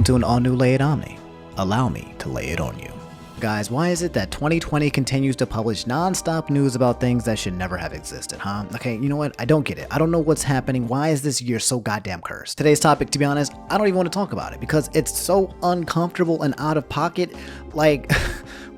Welcome to an all-new Lay It Omni. Allow me to lay it on you. Guys, why is it that 2020 continues to publish non-stop news about things that should never have existed, huh? Okay, you know what? I don't get it. I don't know what's happening. Why is this year so goddamn cursed? Today's topic, to be honest, I don't even want to talk about it because it's so uncomfortable and out of pocket. Like,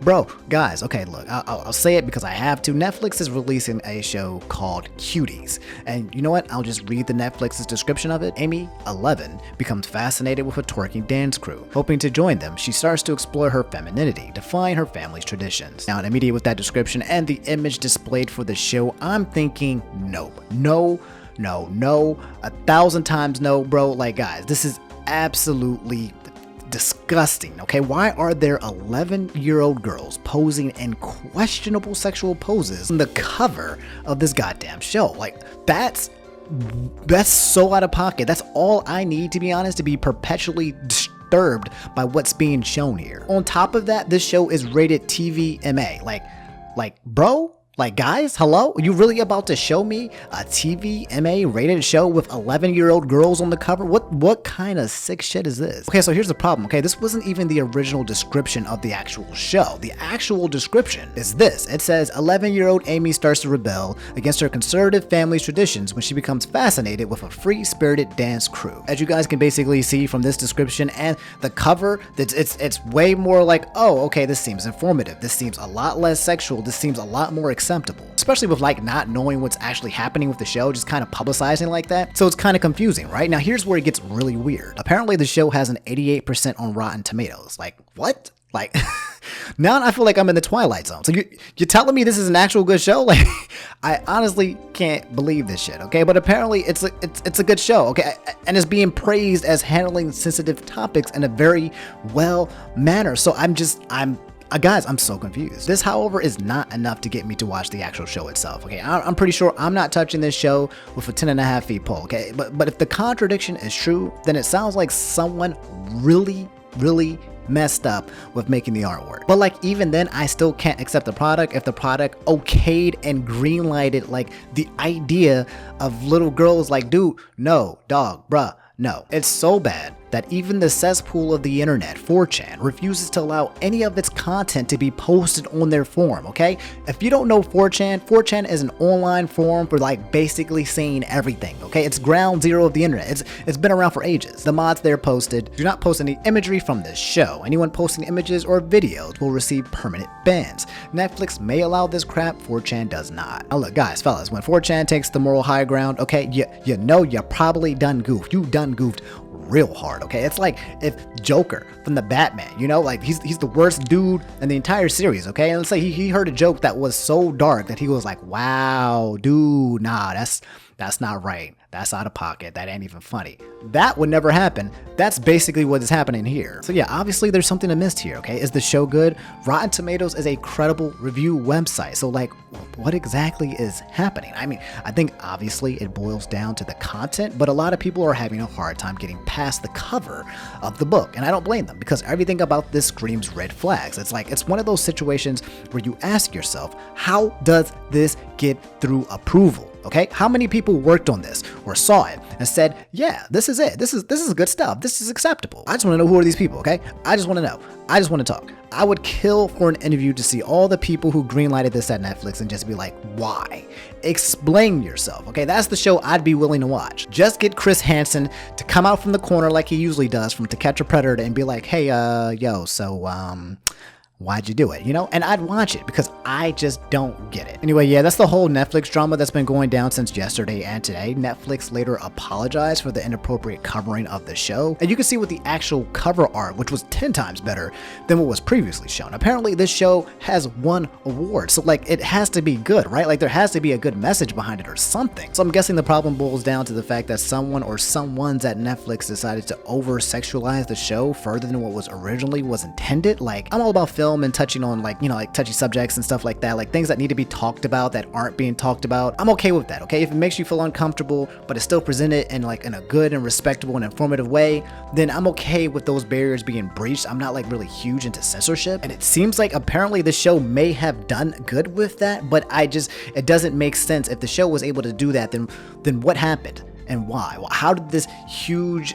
bro, guys, okay, look, I'll say it because I have to. Netflix is releasing a show called Cuties. And you know what? I'll just read the Netflix's description of it. Amy, 11, becomes fascinated with a twerking dance crew. Hoping to join them, she starts to explore her femininity, define her family's traditions. Now, immediately with that description and the image displayed for the show, I'm thinking, nope, no, 1,000 times no, bro. Like, guys, this is absolutely disgusting. Okay, why are there 11-year-old girls posing in questionable sexual poses on the cover of this goddamn show? Like, that's so out of pocket. That's all I need, to be honest, to be perpetually disturbed by what's being shown here. On top of that, this show is rated TVMA. Like, bro, like, guys, hello? Are you really about to show me a TVMA rated show with 11-year-old girls on the cover? What kind of sick shit is this? Okay, so here's the problem, okay? This wasn't even the original description of the actual show. The actual description is this. It says, 11-year-old Amy starts to rebel against her conservative family's traditions when she becomes fascinated with a free-spirited dance crew. As you guys can basically see from this description and the cover, it's way more like, oh, okay, this seems informative. This seems a lot less sexual. This seems a lot more acceptable, especially with like not knowing what's actually happening with the show, just kind of publicizing like that. So it's kind of confusing, right? Now here's where it gets really weird. Apparently the show has an 88% on Rotten Tomatoes. Like, what? Like, now I feel like I'm in the Twilight Zone. So you're telling me this is an actual good show? Like, I honestly can't believe this shit, okay? But apparently it's a good show, okay? And it's being praised as handling sensitive topics in a very well manner. So guys, I'm so confused. This, however, is not enough to get me to watch the actual show itself, okay? I'm pretty sure I'm not touching this show with a 10.5 feet pole, okay? But if the contradiction is true, then it sounds like someone really messed up with making the artwork. But like, even then, I still can't accept the product if the product okayed and greenlighted like the idea of little girls. Like, dude, no, dog, bruh, no. It's so bad that even the cesspool of the internet, 4chan, refuses to allow any of its content to be posted on their forum, okay? If you don't know 4chan is an online forum for like basically seeing everything, okay? It's ground zero of the internet. It's been around for ages. The mods there posted, do not post any imagery from this show. Anyone posting images or videos will receive permanent bans. Netflix may allow this crap, 4chan does not. Now look, guys, fellas, when 4chan takes the moral high ground, okay, you know you probably done goofed. You done goofed real hard, okay? It's like if Joker from the Batman, you know, like he's the worst dude in the entire series, okay? And let's say he heard a joke that was so dark that he was like, wow, dude, nah, that's not right. That's out of pocket. That ain't even funny. That would never happen. That's basically what is happening here. So yeah, obviously there's something amiss here, okay? Is the show good? Rotten Tomatoes is a credible review website. So like, what exactly is happening? I mean, I think obviously it boils down to the content, but a lot of people are having a hard time getting past the cover of the book. And I don't blame them because everything about this screams red flags. It's like, it's one of those situations where you ask yourself, how does this get through approval? Okay, how many people worked on this or saw it and said, yeah, this is it. This is good stuff. This is acceptable. I just want to know, who are these people, okay? I just want to know. I just want to talk. I would kill for an interview to see all the people who greenlighted this at Netflix and just be like, why? Explain yourself, okay? That's the show I'd be willing to watch. Just get Chris Hansen to come out from the corner like he usually does from To Catch a Predator and be like, hey, yo, so, why'd you do it? You know, and I'd watch it because I just don't get it. Anyway, yeah, that's the whole Netflix drama that's been going down since yesterday and today. Netflix later apologized for the inappropriate covering of the show. And you can see with the actual cover art, which was 10 times better than what was previously shown. Apparently this show has won awards. So like, it has to be good, right? Like there has to be a good message behind it or something. So I'm guessing the problem boils down to the fact that someone or someone's at Netflix decided to over sexualize the show further than what was originally was intended. Like, I'm all about film and touching on like, you know, like touchy subjects and stuff like that, like things that need to be talked about that aren't being talked about. I'm okay with that, okay? If it makes you feel uncomfortable, but it's still presented in like in a good and respectable and informative way, then I'm okay with those barriers being breached. I'm not like really huge into censorship. And it seems like apparently the show may have done good with that, but it doesn't make sense. If the show was able to do that, then what happened? And why? How did this huge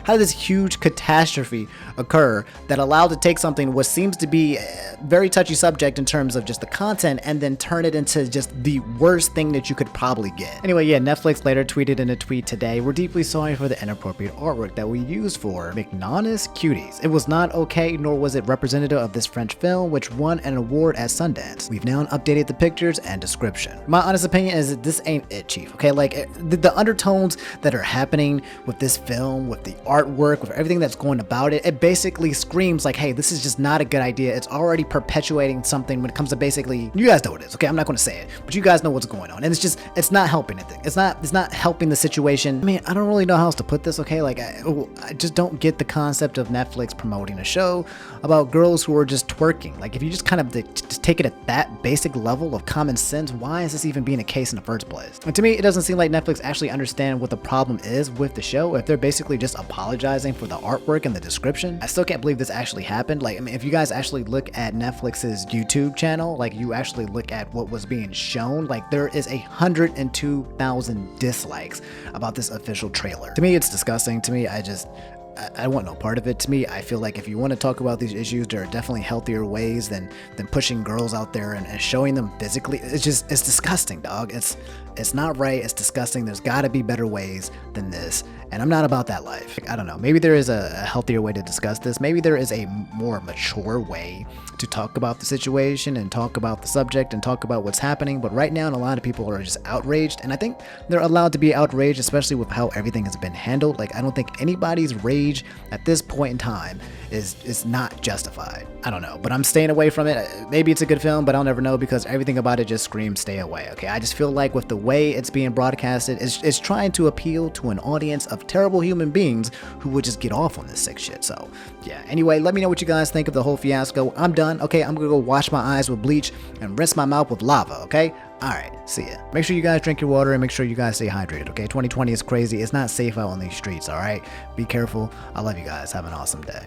How did this huge catastrophe occur that allowed to take something what seems to be a very touchy subject in terms of just the content and then turn it into just the worst thing that you could probably get? Anyway, yeah, Netflix later tweeted in a tweet today, "We're deeply sorry for the inappropriate artwork that we used for McNaughton's Cuties. It was not okay, nor was it representative of this French film, which won an award at Sundance. We've now updated the pictures and description." My honest opinion is that this ain't it, Chief. Okay, like the undertones that are happening with this film, with the artwork, with everything that's going about it, it basically screams like, hey, this is just not a good idea. It's already perpetuating something when it comes to basically, you guys know what it is. Okay, I'm not going to say it, but you guys know what's going on, and it's not helping anything. It's not helping the situation. I mean, I don't really know how else to put this. Okay, like I just don't get the concept of Netflix promoting a show about girls who are just twerking. Like, if you just kind of just take it at that basic level of common sense, why is this even being a case in the first place? And to me, it doesn't seem like Netflix actually understand what the problem is with the show. If they're basically just apologizing for the artwork and the description, I still can't believe this actually happened. Like, I mean, if you guys actually look at Netflix's YouTube channel, like you actually look at what was being shown, like there is 102,000 dislikes about this official trailer. To me, it's disgusting. To me, I want no part of it. To me, I feel like if you want to talk about these issues, there are definitely healthier ways than pushing girls out there and showing them physically. It's disgusting, dog. It's not right. It's disgusting. There's got to be better ways than this. And I'm not about that life. I don't know. Maybe there is a healthier way to discuss this. Maybe there is a more mature way to talk about the situation and talk about the subject and talk about what's happening. But right now, a lot of people are just outraged. And I think they're allowed to be outraged, especially with how everything has been handled. Like, I don't think anybody's rage at this point in time is not justified. I don't know, but I'm staying away from it. Maybe it's a good film, but I'll never know because everything about it just screams stay away. Okay, I just feel like with the way it's being broadcasted, it's trying to appeal to an audience of terrible human beings who would just get off on this sick shit. So yeah, anyway, let me know what you guys think of the whole fiasco. I'm done. Okay, I'm gonna go wash my eyes with bleach and rinse my mouth with lava. Okay, alright, see ya. Make sure you guys drink your water and make sure you guys stay hydrated. Okay, 2020 is crazy. It's not safe out on these streets. Alright, be careful. I love you guys. Have an awesome day.